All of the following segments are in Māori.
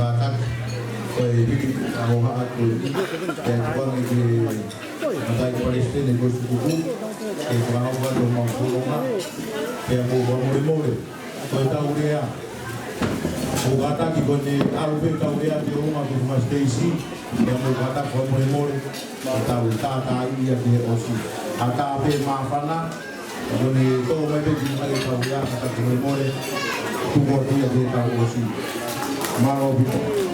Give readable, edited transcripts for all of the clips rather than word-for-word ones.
batak di Amoha aku dan orang ini matai Palestin itu suku orang orang mau pulang yang mau mulai tahu dia bukata kiboni alve tahu dia di rumah di rumah Stacy yang bukata mulai tahu tata iya di osi ata ape mafana Doni to mai be di mai tahu dia kata mulai tuh dia di tahu osi mau bikin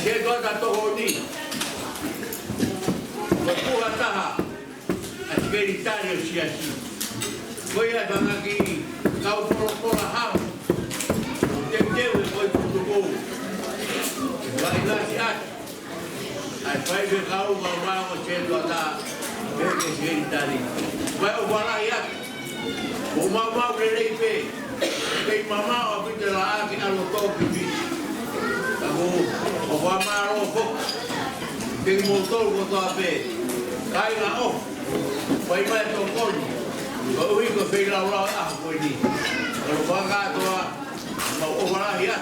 se to ta to honi ko puha taha a secretario siasi ko ia tanga ki kau pola ha te te ko tu ko vai lá se ai vai ver kau ma o se to ta que secretario vai o bala ia o mama o leipe que mama o pite la que alo to que o va maro o que motor o to ape cai na o vai vai to con o hijo fei la ora a ko ni o va ga to o va ia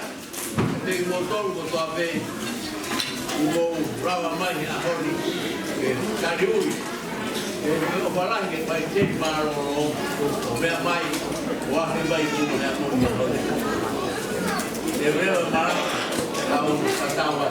que motor o to ape o brava mai a honi que cariui o va la que vai ter maro o ve mai o a vai ku na mo de veo maro Tahu katawa.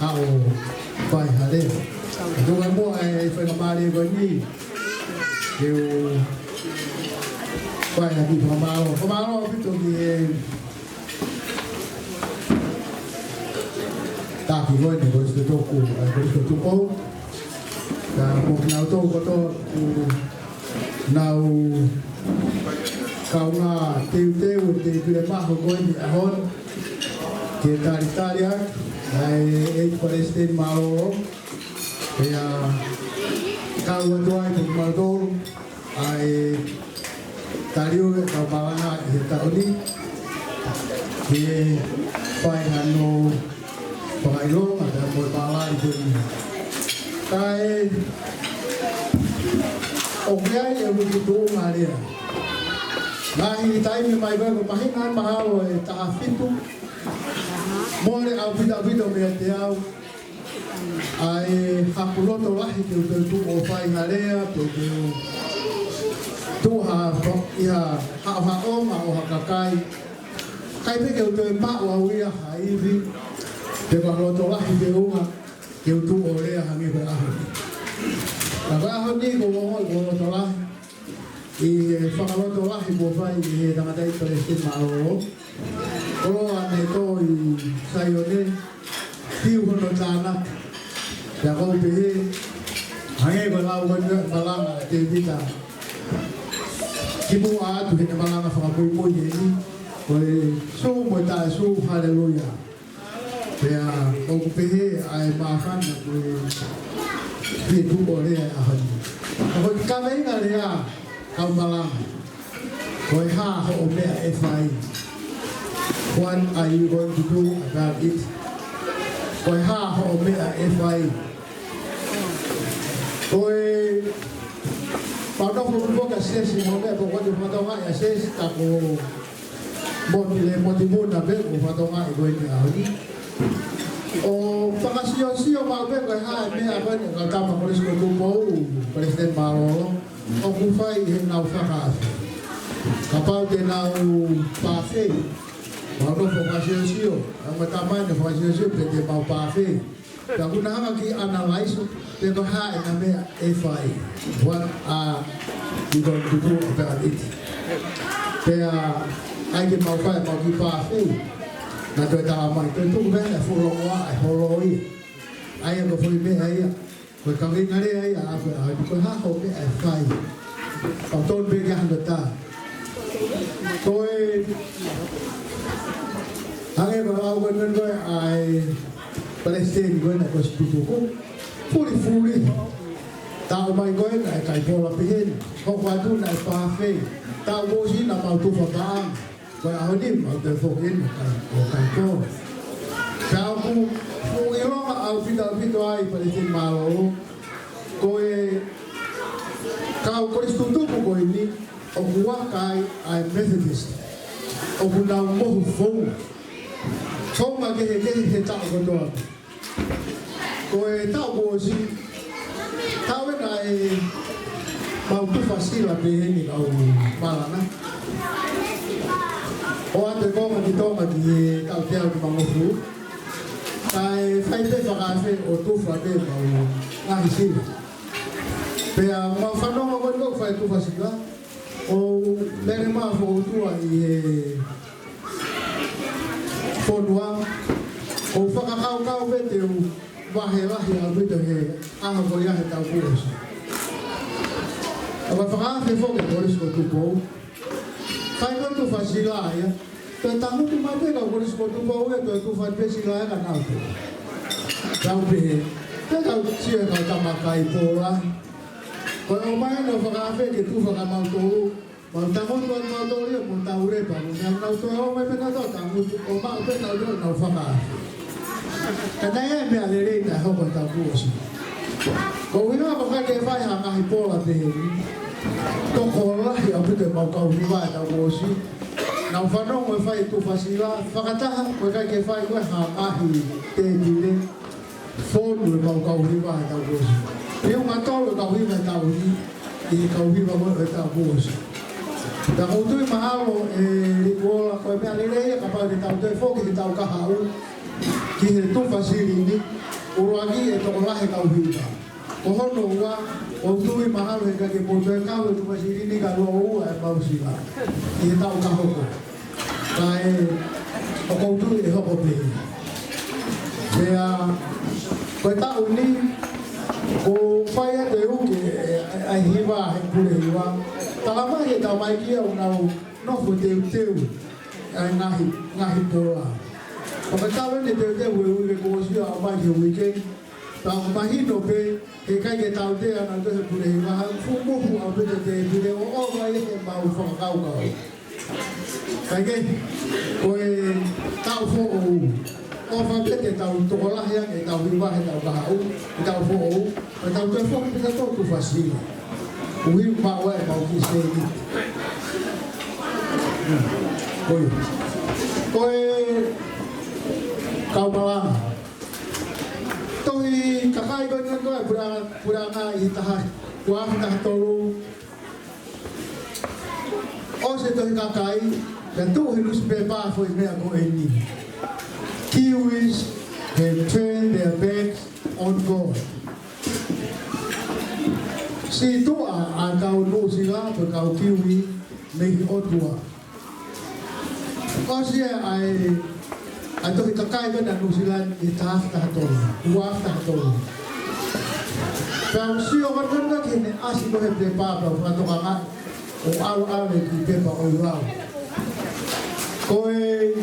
ao pai hale. Tunga mo ay whakamari ko ni. Keu pai haki whakamaro. Whakamaro pito ki taki koe ni koe sto toku. Koe sto tupo. Ka mo kinau tō koto nau kau ngā teu te kure maho koe ni ahon. Ke tari ak. Ai Palestine mau ya kau tuai tu mau ai tariu kau balanga kita ini ke pai hanu pai lo ada mau balai itu kai okya yang begitu ngalir nahi tai mai ba mahinan mahal tahafin tu Mole au vida me te au ai hapuloto lahi ke tu o fai ngarea tu ha ia ha o ma o kakai kai pe ke tu ma o ia hai vi te ba loto lahi ke uma ke tu o rea ha mi ba la ba ho ni ko mo loto lahi i fa loto lahi ko fai e da dai Palestine ma o Olo ane to I sayone tiu hono tana ya ko pehe hange ko lau ko balanga te vita kibu a tu hina balanga fa ko mo yeni ko so mo ta so hallelujah ya ko pehe ai ma fan ko vi tu ore a han ko ka venga le a ka balanga ko ha ho me e fai What are you going to do about it? Koi ha ho me a FI. Koi pada fulu ka ses mo me ko ko pada nga ya ses ta ko bon le motivo na be ko pada nga ko ni ali. O pakasio ma be ko ha me a ba ni ka ma ko ko ko mo president Maro o ku fai na fa ka. Kapal de na pa fe Mau formasi ang matama na formasi pwede mau pafe. Kung na ki analyze pero ha na me FI. What are you going to do about it? Kaya ay ki mau pa mau ki pafe. Na to tama ito tu ba na follow wa holoi. Ay ko foi me ay ko kami ngare ay ako ko ha ko me FI. Pagton be ya handa Koi Hange ko au ko ngon ai Palestine ko na ko studio ko fuli tao mai ko na kai pola pihin ko kwa tu na pa fe tao bo si na mau tu fa ba ko au ni mau te fo in kai ko tao ku iro au vida ai Palestine malo ko e kau ko studio ko ni o kuwa kai ai Methodist o kuna mo fo Tonga ke he tau ko doa. Ko e tau ko si tau na e mau tu fasila pe ni au malana. O ate ko ki tonga ki tau te au ki mangofu. Kai fai te whakafe o tu whate mau ngahi sila. Pea mau whanonga ko ndo fai tu fasila. O mere maa fo tua I he Fonua, o whakakau me te wahe a me te he aha ko iahe tau kuros. Awa whakawhi whoke kuros ko tupou. Kai ko tu whasila ia, te tamu tu mapena kuros ko tupou e tu whapesila e ka nau te. Tau pehe, te tau tia kau tamakai pola. Ko o mai no whakawhi ke tu whakamau tou. Mau tangon ko mau to rio mau tau re pa mau nau to o mai pena to tangu o mau pena do nau faka kana e me ale na ho ko tau ku si ko wina ko ka ke vai ha ka hipola te to ko la ya pute mau ka uni vai tau ku si nau fa no mo fai tu fasila fakata ko ka ke vai ko ha ahi te dire fo no mau ka uni vai tau ku si eu ma to ka uni vai tau ni I ka uni vai tau ku si Da kau tu mahalo rikuola ko me alere ka pa de tau te fo ki tau ka hau ki he tu fasili ni uruagi e toko lahe kau hita. Ko hono ua, o tui mahalo he kake moto e kau e tumasiri ka lua ua e mausila. I he tau ka hoko. Ka e, o kou tui e hoko pehi. Pea, koe tau ni, ko whai ate uke ai hiwa he pure hiwa. Talama he tau mai kia unau nofo teu teu ai ngahi pola. Paka tau ne teu teu e uke kōsia o mai he weekend. Tau mahino pe he kai ke tau te ana te he pure hiwa. Fumohu au pete te pire o o mai he mau whakakaukau. Kai ke, koe tau fo o o whakete tau tokolahi e tau hiwa he tau kahau, e tau fo o e tau te fo pita tau tu whasila. Uhiu maua e mau ki seini. Koe kaumalanga. Tohi kakai koe ngan koe puranga i taha kuahi taha tolu. O se tohi kakai, ya tuhi nuspe pāfo i mea koe ni. Kiwis have turned their backs on God. Si tua a kau nusila pe kau kiwi mehi otua. O si ai tohi kakai koe na nusilan i taha taha tolu, kuahi taha tolu. Kau si o kananga kene asi kohe pe pāpa o katoka ngai. O au e ki pepa o iwao. Koe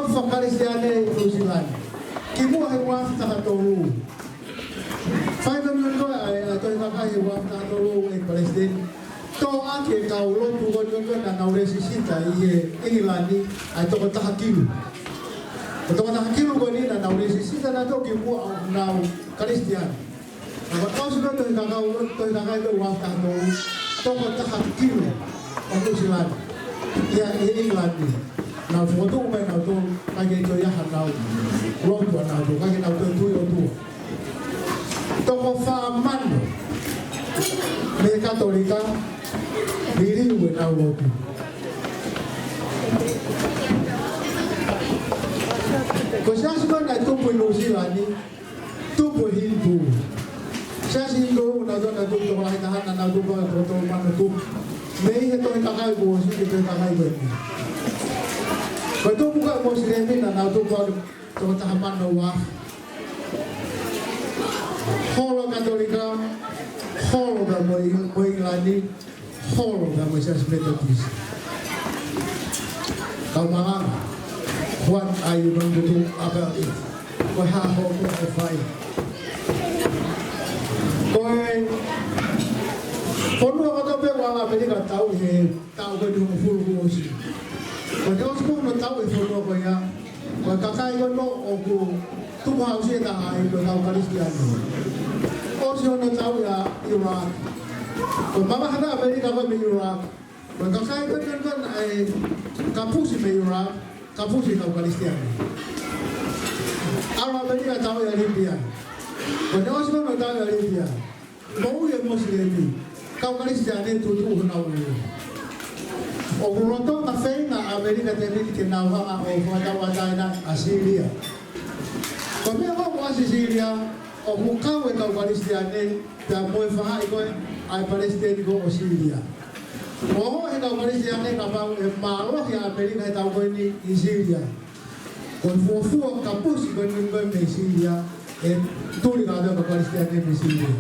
whakarisiane i Nusilani. Ki mua he wafi taha tōru. Whaika mion koe a toi kakai he wafi taha tōru e Palestine. Tō ake e kau lotu koe koe na nauresi sita i he Engilani ai toko taha kilu. O toko taha kilu koe ni na nauresi sita na toki mua au nau Karistiani. Naka tausi koe toi kakai koe wafi taha tōru. Toko taha kilu o Nusilani. Ia e Engilani. Nau whotu mai nau tō kage tō iaha nau rotua nau tō kage nau tō tui o tua. Toko whaamano me katolika ririu e nau rotu. Ko siasi koe nai tupu i Nusilani, tupu i Hindu. Siasi Hindu nau tō nau tupu tō lahi tahana nau tupu a tō mano tupu. Mei he tō i kakai kuosi ke tō i kakai koe ni. Koe tō puka mo siremi na nau tō tō taha mano wa. Holo katolika, holo da mo Engilani, holo da mo Sias Methodist. Kau manganga, what are you going to do about it? Koe haho koe e whai. Koe, ponua kato pe wala Amerika tau he tau koe ni hufuru kuosi. Ko te osi kono tau e whanua koe ia, koe kakai kono o ku tupu hausi e taha i koe tau Karistiano. Osi ono tau ia Iraq. Ko mamahana Amerika koe me Iraq. Koe kakai kono e kapusi me Iraq, kapusi tau Karistiano. Aro Amerika tau ia Libya. Ko te osi kono tau ia Libya. Mau ia Moslemi, kau Karistiano tutu huna uru. O kuroto na whainga Amerika te riri ke nauhanga o whakawataina a Syria. Ko mea wako a Syria, o mukau e kau Karistiane, pia moe whahai koe ai Palestine ko o Syria. O he kau Karistiane ka pau e mālohi a Amerika he tau koe ni i Syria. Ko fuafua kapusi koe ni koe me Syria, e turi ka teo kau Karistiane me Syria.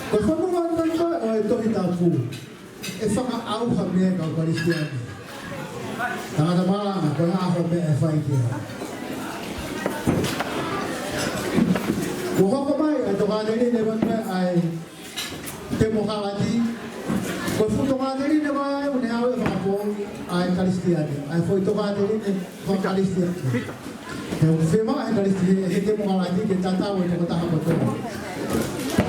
Ko whanua koe koe o e tohi tau fu. E whaka-auha mea kau Karistiani. Tangata maranga, koe haho mea e whai kia. Ko hoko mai, ai toka neri ne wanme ai te mohalati. Ko futoka neri ne mai, une hau e whakapong ai Karistiani. Ai foi toka neri ne whakaristiani. He whima e Karistiani, he te mohalati ke tatau e toko taha kotoa.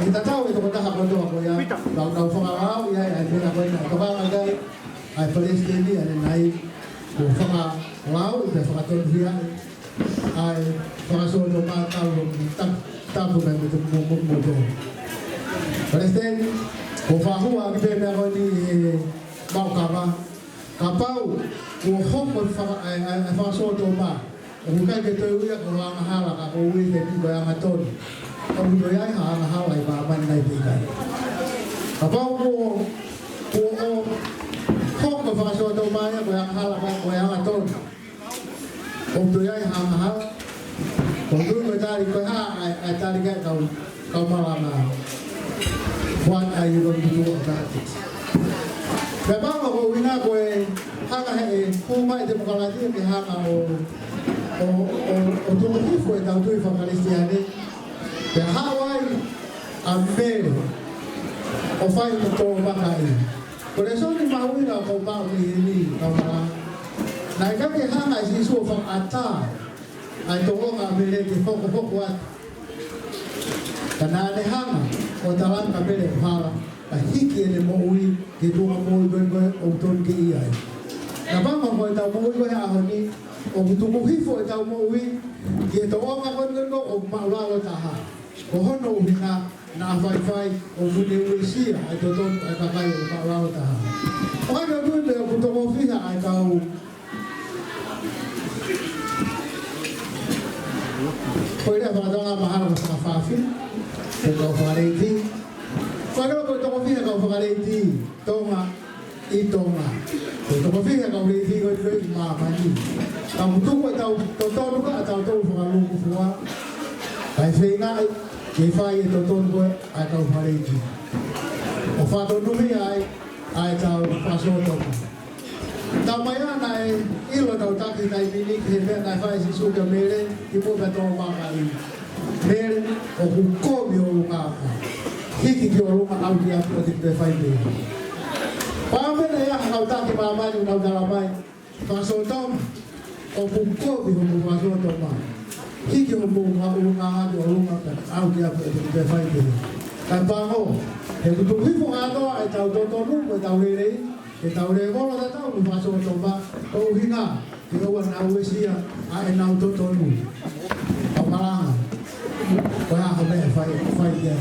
Kita tahu itu kota Hakodo aku ya, tahu pengarau ya, ada apa ini, kalau ada, ada Palestina ada naik, pengarau itu pengatur dia, ada pengatur domba tahu tak bukan itu mudah. Palestina, pengaruh kita nak ini mau kapau, pengaruh pengatur domba, Bukan kita uya orang hala ka uwi ke pi yang aton. Om do yai hala hala ba ban nai pi kai. Apa ko kok ko fa so do ma ya yang hala ka yang aton. Om do yai hala hala. Om do ko tari ko ha ai tari ka kau malama. What are you going to do about it? Memang ko wina ko hanga he kuma demokrasi ke hanga o tuhi foi da tuhi famalistiane pe Hawaii ambele o fai no to bakai por eso ni mawina ko ba ni kama na ka ke hanga si so fa ata ai to nga bele ke foko wat kana ne hanga o talan ka bele hala a hiki ele moui ke tu mo o ton ke ai na ba mo ta mo ha ni o tu ko hifo ta mo wi ye to o ka kon no o ma la ta ha o hono hina na vai o mu de wi si ai to ton ai ka kai o ma la ta ha o ka no de o to mo fi ai ka o ko ida ba dona ma ha ma fa fi ko fa re ti fa ko to mo fi ka fa re ti toma itonga to ko fi ka uri ti ko ma ma ni ta mu tu ko ta to lu ka ta to fu lu ku fu wa ai fe na ke fa ye to ko a ka fa re ti o fa to nu mi ai ta fa so to ta ma ya na i lo ta ki dai mi ni ke ve na fa si su ka mele ki po ba to ma ka ni mele o ku ko mi o ka hiki ki o ma au dia ko ti pe fa ni Pame na ya hauta ki mama ni na dala mai. Paso tom o buko bi ho paso tom ma. Hiki ho mo ma u nga ha o ma ka au ki a pe fai pe. Ka pa ho he tu hi fo a do ai tau to lu ko tau le e tau le ko la tau lu paso tom ba. O hi na ki o wa na u si a e na to lu. O ma la. Ko ha ho be fai ya.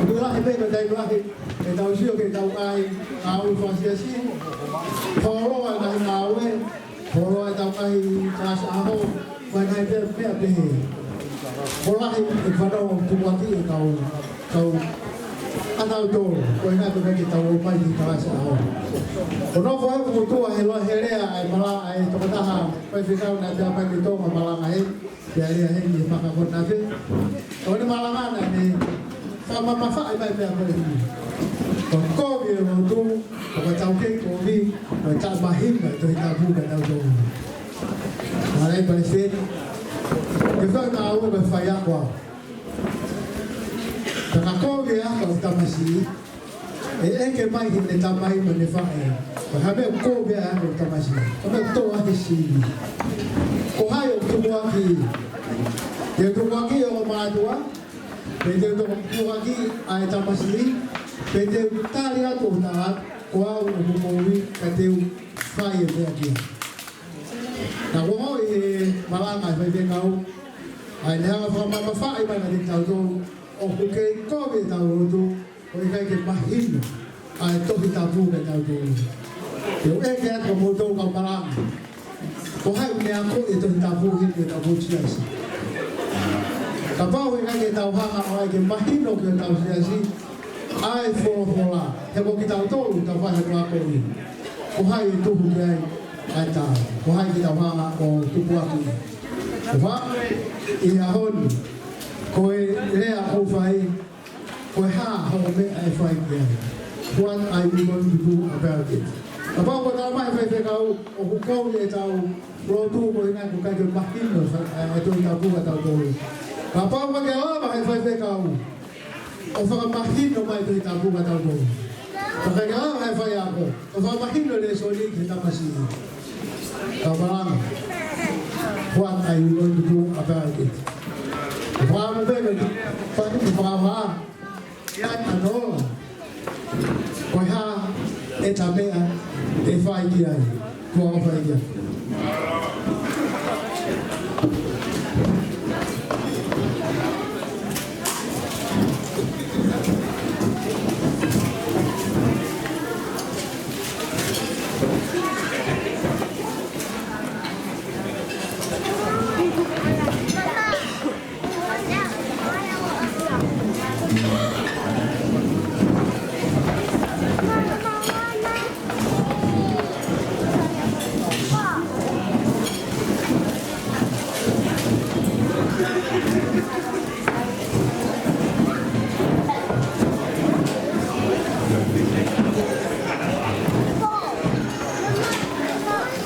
Dua lah ibe ko dai dua ke tau sio ke tau ai au fasiasi poro ai na we poro ai tau ai kas aho mai ai pe pe poro ai e fado tu wati tau anau to ko ina to ke tau mai di kas aho ono foi ko tu ai lo here ai mala ai to ta ha pe fikau na ta pa ki to mala ai ya ai ni pa ka ko na fe oni mala na ni sama masa ai mai pe ko ni ko ye lo tu ko tau ke ko ni ko ta bahim na to ta bu ka tau to ai pa se ke fa na o be fa ya kwa ta ko ye a ko ta masi e ke mai ni ta mai ma ne fa e ko ha be ko be a ko ta masi ko be to a si ko ha yo tu wa ki ye tu wa ki o ma tua pede to ku lagi ai ta masli pede taria to na ko au mo wi ka te fai e aqui na wo e mala mai pe ngau ai le ha fa ma fa ai ba na tau to o ku ke ko be tau to o i kai ke mahin ai to ki ta pu ka tau to yo e ke ko mo to ka mala ko hai me a ko e to ta pu ki ta pu chi ai kapau ina ke tau hanga ai ke mahino ke tau siasi ai fola he ko ki tau to ta fa he ko ni ko hai tu hu ai ai ta ko hai ki tau hanga o tu pu aki ko fa i a hon ko e le a ko fai ko ha ho me ai fai ke what I will going to do about it kapau ko ta mai fe kau o ku ko le tau ro tu ko ina ko ka ke mahino ai tu ta pu ka tau to Kapau magala ba kay fai kau. O fa mahin no mai to tabu ba tao mo. Pagkagala kay fai ako. O fa mahin no le soli kita masi. Kabalan. What are you going to do about it? Fa mo be fa ni fa ma. Yan ano. Ko ha etamea e fai dia. Ko fai dia.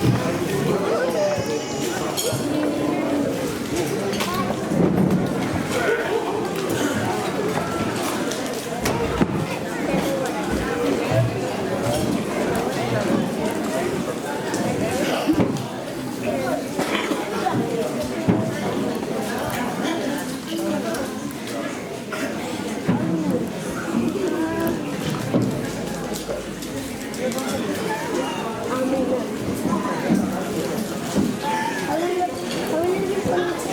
I will